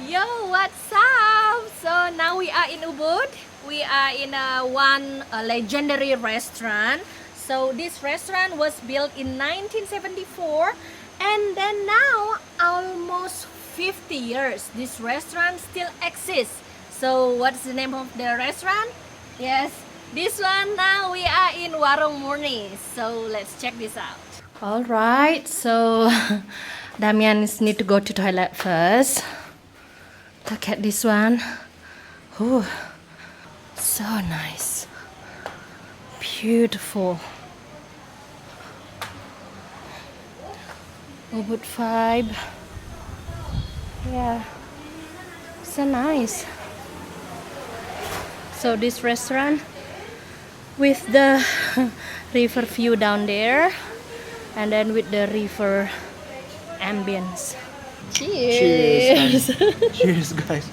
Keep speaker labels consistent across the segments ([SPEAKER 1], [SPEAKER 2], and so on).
[SPEAKER 1] Yo, what's up? So now we are in Ubud. We are in one legendary restaurant. So this restaurant was built in 1974, and then now almost 50 years this restaurant still exists. So what's the name of the restaurant? Yes, this one. Now we are in Warung MURNI'S. So let's check this out. All right, so Damian need to go to toilet first. Look at this one. Oh, so nice. Beautiful. Ubud vibe. Yeah, so nice. So this restaurant with the river view down there, and then with the river ambience. Cheers!
[SPEAKER 2] Cheers, guys.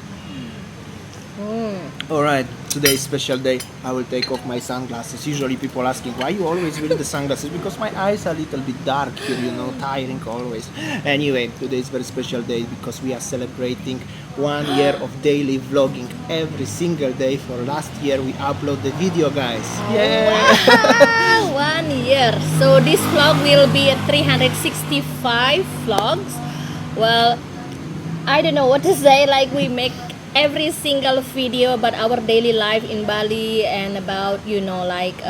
[SPEAKER 2] Alright, today is special day. I will take off my sunglasses. Usually people asking why you always wear the sunglasses, because my eyes are a little bit dark here, you know, tiring always. Anyway, today is very special day because we are celebrating 1 year of daily vlogging every single day. For last year we upload the video, guys. Yeah!
[SPEAKER 1] Wow, 1 year. So this vlog will be a 365 vlogs. Well, I don't know what to say. Like, we make every single video about our daily life in Bali, and about, you know, like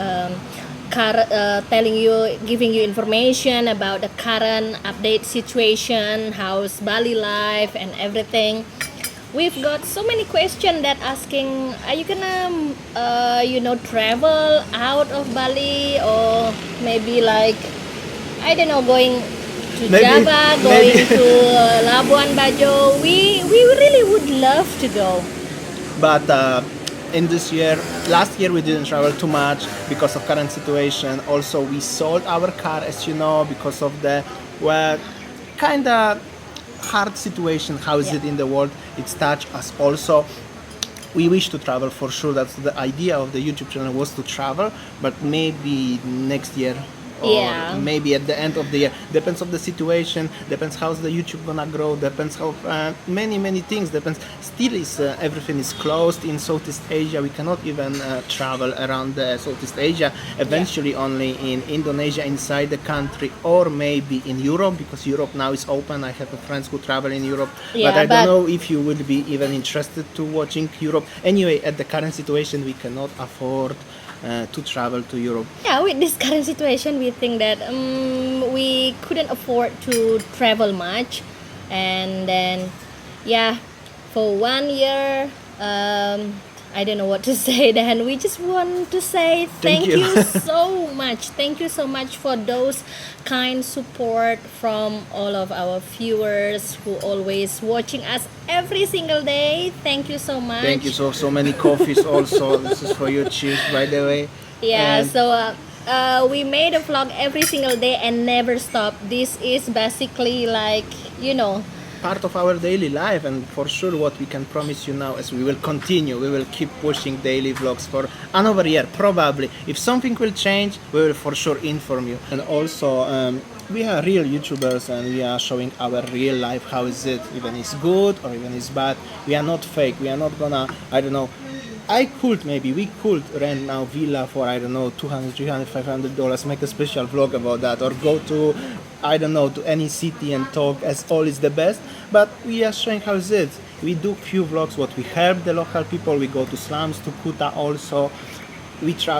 [SPEAKER 1] telling you, giving you information about the current update situation, how's Bali life and everything. We've got so many questions that asking, are you gonna you know, travel out of Bali, or maybe like, I don't know, going to Java, going to Labuan Bajo. We really would love to go.
[SPEAKER 2] But in this year, last year we didn't travel too much because of current situation. Also, we sold our car, as you know, because of the, well, kind of hard situation. How is it in the world? It's touched us also. We wish to travel for sure. That's the idea of the YouTube channel, was to travel, but maybe next year, or maybe at the end of the year. Depends of the situation, depends how's the YouTube gonna grow, depends how many things, depends. Still is everything is closed in Southeast Asia. We cannot even travel around Southeast Asia. Eventually only in Indonesia, inside the country, or maybe in Europe, because Europe now is open. I have friends who travel in Europe, but I don't know if you will be even interested to watching Europe. Anyway, at the current situation we cannot afford to travel to Europe.
[SPEAKER 1] Yeah, with this current situation, we think that we couldn't afford to travel much, and then for 1 year, I don't know what to say. Then we just want to say thank you so much. Thank you so much for those kind support from all of our viewers who always watching us every single day. Thank you so much.
[SPEAKER 2] Thank you. So many coffees also. This is for you. Cheers, by the way.
[SPEAKER 1] Yeah, and so we made a vlog every single day and never stop. This is basically like, you know,
[SPEAKER 2] part of our daily life, and for sure what we can promise you now is we will continue, we will keep pushing daily vlogs for another year. Probably if something will change, we will for sure inform you. And also we are real YouTubers, and we are showing our real life. How is it, even it's good or even it's bad. We are not fake. We are not gonna, I don't know, we could rent now villa for, I don't know, $200, $300, $500, make a special vlog about that, or go to, I don't know, to any city and talk as all is the best. But we are showing how is it. We do few vlogs what we help the local people. We go to slums, to Kuta also.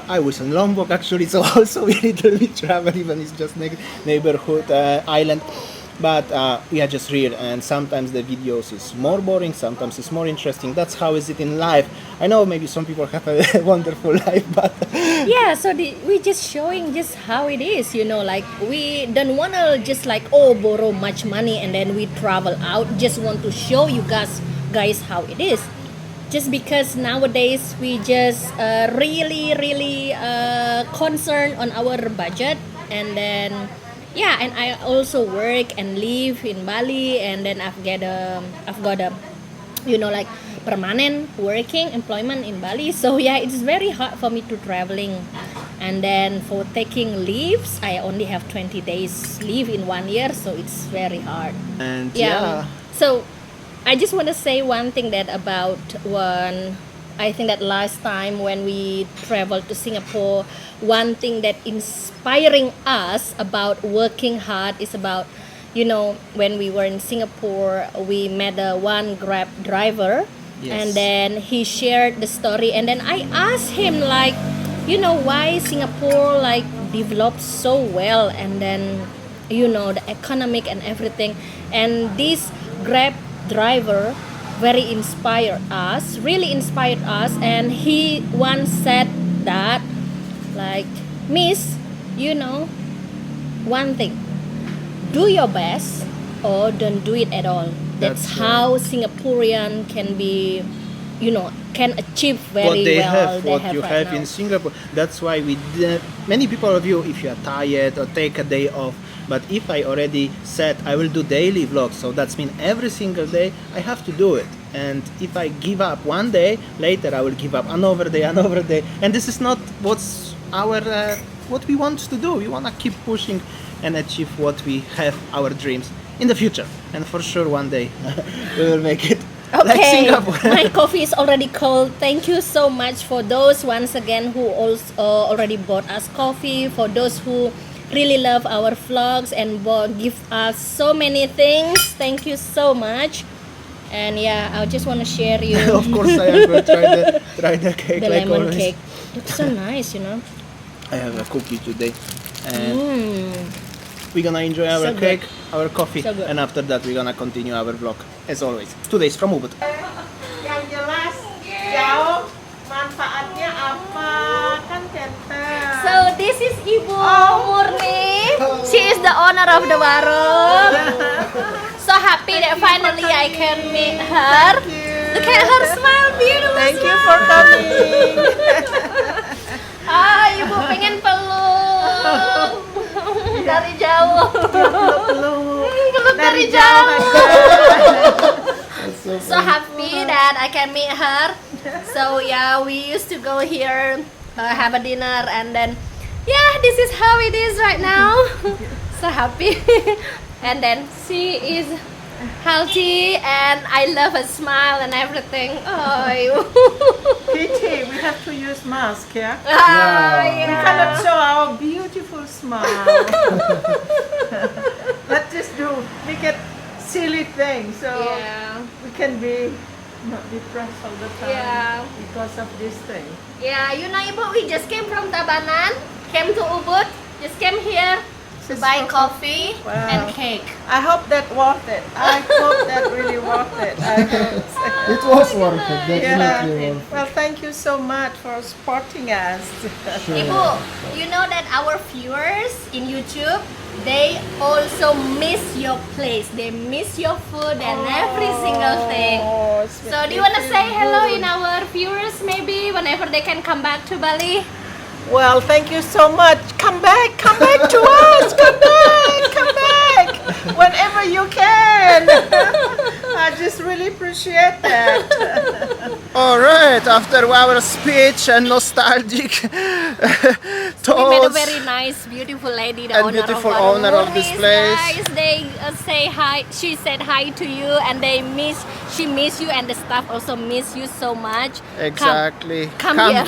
[SPEAKER 2] I was in Lombok actually, so also we little bit travel, even it's just neighborhood island. But we are just real, and sometimes the videos is more boring, sometimes it's more interesting. That's how is it in life. I know maybe some people have a wonderful life, but
[SPEAKER 1] yeah, so we just showing just how it is, you know, like we don't want to just like, oh, borrow much money and then we travel out. Just want to show you guys how it is. Just because nowadays we just really concerned on our budget, and then and I also work and live in Bali, and then I've got a you know, like permanent working employment in Bali. So yeah, it's very hard for me to traveling. And then for taking leaves, I only have 20 days leave in 1 year, so it's very hard.
[SPEAKER 2] And
[SPEAKER 1] So I just want to say one thing that about one. I think that last time when we traveled to Singapore, one thing that inspiring us about working hard is about, when we were in Singapore, we met one Grab driver,
[SPEAKER 2] Yes.
[SPEAKER 1] and then he shared the story, and then I asked him like, why Singapore like developed so well, and then the economic and everything, and this Grab driver really inspired us, and he once said that like, Miss, one thing, do your best or don't do it at all. That's
[SPEAKER 2] That's
[SPEAKER 1] how Singaporean can be, can achieve very
[SPEAKER 2] what they
[SPEAKER 1] well.
[SPEAKER 2] have,
[SPEAKER 1] They
[SPEAKER 2] what
[SPEAKER 1] have
[SPEAKER 2] you
[SPEAKER 1] right
[SPEAKER 2] have
[SPEAKER 1] now.
[SPEAKER 2] in Singapore. That's why many people of you, if you are tired or take a day off. But if I already said I will do daily vlogs, so that's mean every single day I have to do it. And if I give up one day, later I will give up another day, and this is not what's what we want to do. We want to keep pushing and achieve what we have, our dreams in the future, and for sure one day we will make it. Like
[SPEAKER 1] Okay,
[SPEAKER 2] Singapore.
[SPEAKER 1] my coffee is already cold. Thank you so much for those once again who also already bought us coffee. For those who really love our vlogs and give us so many things. Thank you so much. And yeah, I just want to share you
[SPEAKER 2] Of course, I am going to try the cake
[SPEAKER 1] the
[SPEAKER 2] like
[SPEAKER 1] lemon
[SPEAKER 2] always.
[SPEAKER 1] cake. Looks so nice,
[SPEAKER 2] I have a cookie today, and
[SPEAKER 1] Mm.
[SPEAKER 2] we're gonna enjoy our
[SPEAKER 1] So good.
[SPEAKER 2] cake, our coffee,
[SPEAKER 1] So good.
[SPEAKER 2] and after that we're gonna continue our vlog as always. 2 days from UBUD.
[SPEAKER 3] Yang jelas jauh manfaatnya apa kan center.
[SPEAKER 1] So this is Ibu Murni. She is the owner of the warung. So happy that finally I can meet her. Look at her smile, beautiful
[SPEAKER 3] Thank you
[SPEAKER 1] smile.
[SPEAKER 3] for coming.
[SPEAKER 1] Ibu pengen peluk dari jauh. Peluk dari jauh. So happy that I can meet her. So yeah, we used to go here, have a dinner, and then yeah, this is how it is right now. So happy. And then she is healthy, and I love her smile and everything. Oh,
[SPEAKER 3] Kitty, we have to use mask, yeah?
[SPEAKER 1] yeah.
[SPEAKER 3] We cannot show our beautiful smile. Let's just make it silly thing so
[SPEAKER 1] Yeah.
[SPEAKER 3] we can be not depressed all the time
[SPEAKER 1] Yeah.
[SPEAKER 3] because of this thing.
[SPEAKER 1] Yeah, Ibu, we just came from Tabanan, came to Ubud, just came here to
[SPEAKER 3] Just
[SPEAKER 1] buy
[SPEAKER 3] for
[SPEAKER 1] coffee
[SPEAKER 3] Wow.
[SPEAKER 1] and cake.
[SPEAKER 3] I hope that worth it. I hope that really worth it. I hope.
[SPEAKER 4] It was worth it,
[SPEAKER 3] Yeah.
[SPEAKER 4] definitely worth
[SPEAKER 3] Well, thank you so much for supporting us.
[SPEAKER 1] Ibu, you know that our viewers in YouTube, they also miss your place. They miss your food and every single thing.
[SPEAKER 3] Oh,
[SPEAKER 1] So do you want to say hello in our viewers maybe whenever they can come back to Bali?
[SPEAKER 3] Well, thank you so much. Come back to us. Come back. Whenever you can. I just really appreciate that.
[SPEAKER 2] Alright, after our speech and nostalgic
[SPEAKER 1] We met a
[SPEAKER 2] thoughts,
[SPEAKER 1] very nice, beautiful lady, the
[SPEAKER 2] And
[SPEAKER 1] owner
[SPEAKER 2] beautiful
[SPEAKER 1] of
[SPEAKER 2] owner of this
[SPEAKER 1] MURNI'S,
[SPEAKER 2] place.
[SPEAKER 1] Guys, they say hi. She said hi to you, and she miss you, and the staff also miss you so much.
[SPEAKER 2] exactly.
[SPEAKER 1] Come here.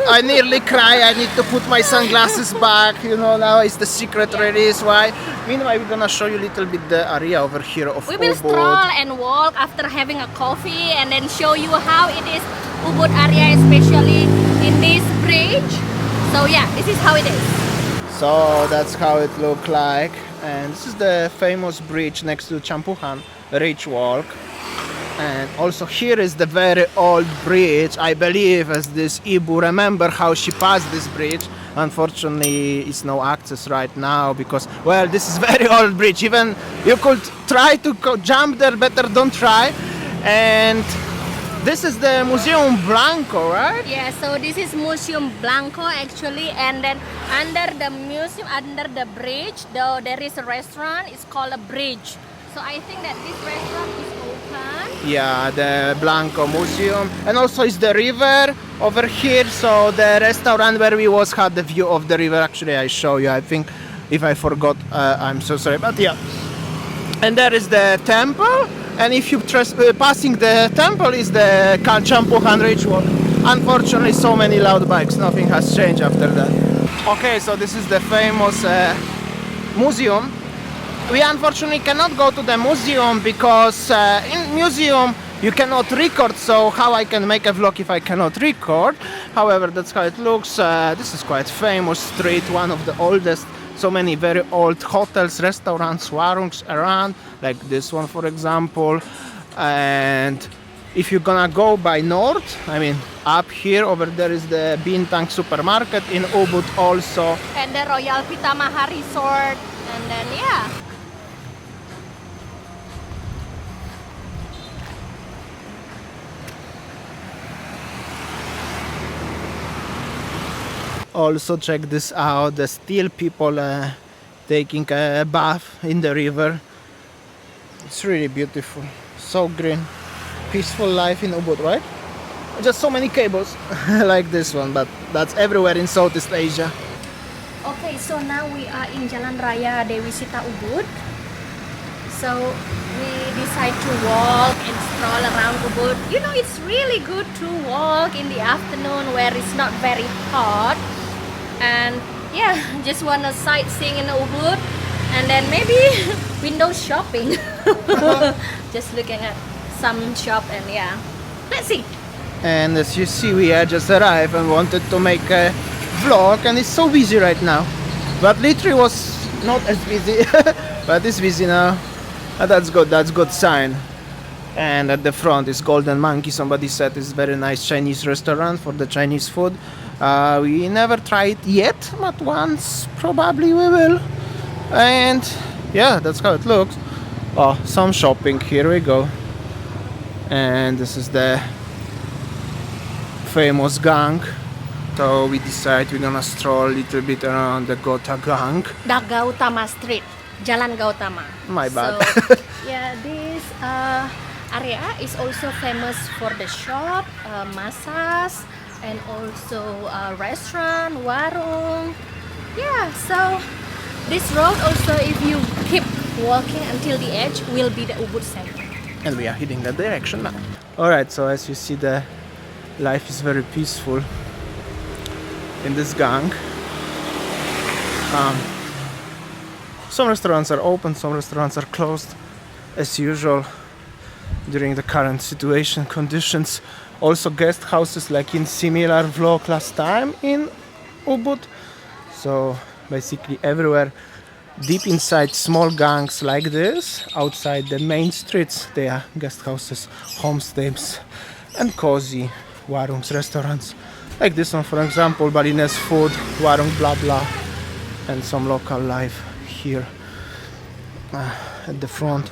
[SPEAKER 2] I nearly cry. I need to put my sunglasses back. Now is the secret release. Why? Meanwhile, we're gonna show you a little bit the area over here of
[SPEAKER 1] We will
[SPEAKER 2] Ubud.
[SPEAKER 1] stroll and walk after having a coffee, and then show you how it is Ubud area, especially in this bridge. So yeah, this is how it is.
[SPEAKER 2] So that's how it look like, and this is the famous bridge next to Champuhan Ridge Walk. And also here is the very old bridge. I believe as this Ibu remember how she passed this bridge. Unfortunately, it's no access right now because, well, this is very old bridge. Even you could try to jump there, better don't try. And this is the Museum Blanco, right?
[SPEAKER 1] Yeah, so this is Museum Blanco actually, and then under the museum, under the bridge, though there is a restaurant. It's called a bridge. So I think that this restaurant is open.
[SPEAKER 2] Yeah, the Blanco Museum, and also is the river over here. So the restaurant where we was had the view of the river. Actually, I show you. I think if I forgot, I'm so sorry, but yeah. And there is the temple, And if you passing the temple is the Kalchampuhan ritual. Unfortunately, so many loud bikes. Nothing has changed after that. Okay, so this is the famous museum. We unfortunately cannot go to the museum because in museum you cannot record, so how I can make a vlog if I cannot record? However, that's how it looks. This is quite famous street, one of the oldest. So many very old hotels, restaurants, warungs around, like this one for example. And if you're gonna go by north, I mean up here, over there is the Bintang supermarket in Ubud also.
[SPEAKER 1] And the Royal Pitamaha Resort, and then yeah.
[SPEAKER 2] Also check this out, the still people taking a bath in the river. It's really beautiful, so green, peaceful life in Ubud, right? Just so many cables like this one, but that's everywhere in Southeast Asia.
[SPEAKER 1] Okay, so now we are in Jalan Raya Dewi Sita Ubud. So we decide to walk and stroll around Ubud. You know, it's really good to walk in the afternoon where it's not very hot. And yeah, just wanna sightseeing in Ubud and then maybe window shopping. Just looking at some shop and yeah, let's see.
[SPEAKER 2] And as you see, we had just arrived and wanted to make a vlog, and it's so busy right now. But literally was not as busy, but it's busy now. And that's good sign. And at the front is Golden Monkey. Somebody said it's very nice Chinese restaurant for the Chinese food. We never tried yet, but once probably we will. And yeah, that's how it looks. Oh, some shopping, here we go. And this is the famous gang. So we decide we're gonna stroll a little bit around the Gota gang.
[SPEAKER 1] The Gautama Street, Jalan Gautama.
[SPEAKER 2] My bad.
[SPEAKER 1] So, yeah, this area is also famous for the shop, massage, and also restaurant, warung. Yeah, so this road also, if you keep walking until the edge, will be the Ubud Center.
[SPEAKER 2] And we are heading that direction now. Alright, so as you see, the life is very peaceful in this gang. Some restaurants are open, some restaurants are closed as usual during the current situation conditions. Also guest houses like in similar vlog last time in Ubud. So basically everywhere deep inside small gangs like this, outside the main streets, there are guest houses, homestays and cozy warungs, restaurants like this one for example, Balinese food, warung blah blah, and some local life here at the front.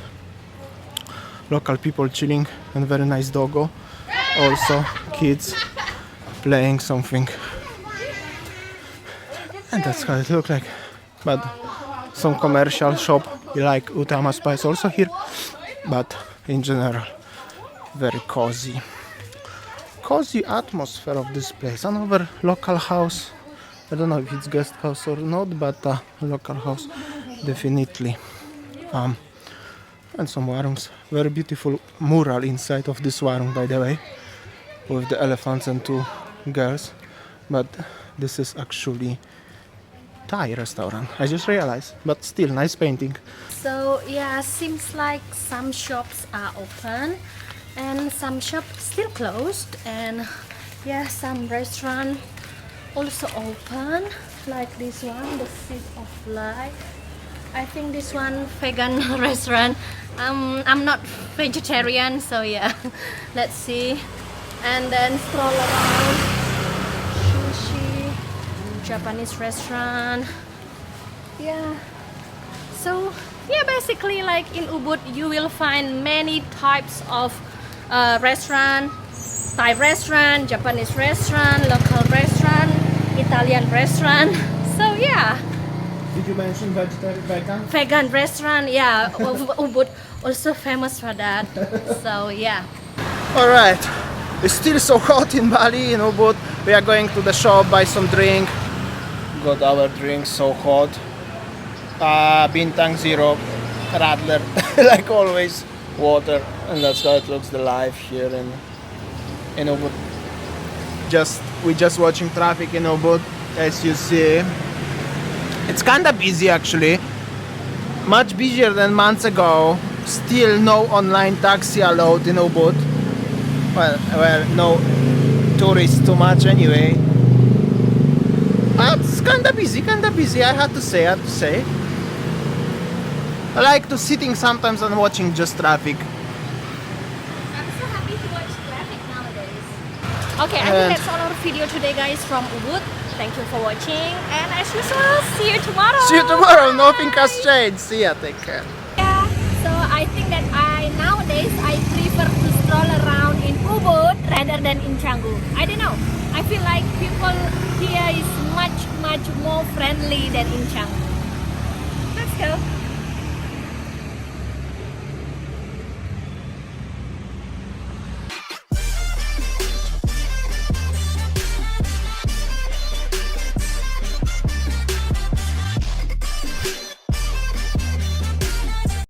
[SPEAKER 2] Local people chilling and very nice doggo. Also kids playing something. And that's how it looks like. But some commercial shop like Utama Spice also here. But in general, very cozy. Cozy atmosphere of this place. Another local house. I don't know if it's guest house or not, but local house definitely. And some warungs. Very beautiful mural inside of this warung, by the way, with the elephants and two girls. But this is actually Thai restaurant. I just realized, but still nice painting.
[SPEAKER 1] So yeah, seems like some shops are open and some shops still closed, and yeah, some restaurant also open, like this one, the Seed of Life. I think this one vegan restaurant. I'm not vegetarian, so yeah. Let's see. And then stroll around. Sushi, Japanese restaurant. Yeah. So yeah, basically like in Ubud you will find many types of restaurant. Thai restaurant, Japanese restaurant, local restaurant, Italian restaurant. So yeah.
[SPEAKER 2] Did you mention vegan?
[SPEAKER 1] Vegan restaurant, yeah. Ubud also famous for that. So yeah.
[SPEAKER 2] Alright, it's still so hot in Bali, in Ubud. We are going to the shop, buy some drink. Got our drink, so hot. Bintang Zero, Radler, like always. Water And that's how it looks the life here in Ubud. We're just watching traffic in Ubud, as you see. It's kind of busy actually, much busier than months ago. Still no online taxi allowed in Ubud. Well, no tourists too much anyway. But it's kind of busy, I have to say. I like to sitting sometimes and watching just traffic.
[SPEAKER 1] I'm so happy to watch traffic nowadays. Okay, I think that's all our video today, guys, from Ubud. Thank you for watching, and as usual, see you tomorrow.
[SPEAKER 2] See you tomorrow.
[SPEAKER 1] Bye.
[SPEAKER 2] Nothing has changed. See ya. Take care.
[SPEAKER 1] Yeah, so I think that nowadays I prefer to stroll around in Ubud rather than in Canggu. I don't know. I feel like people here is much more friendly than in Canggu. Let's go.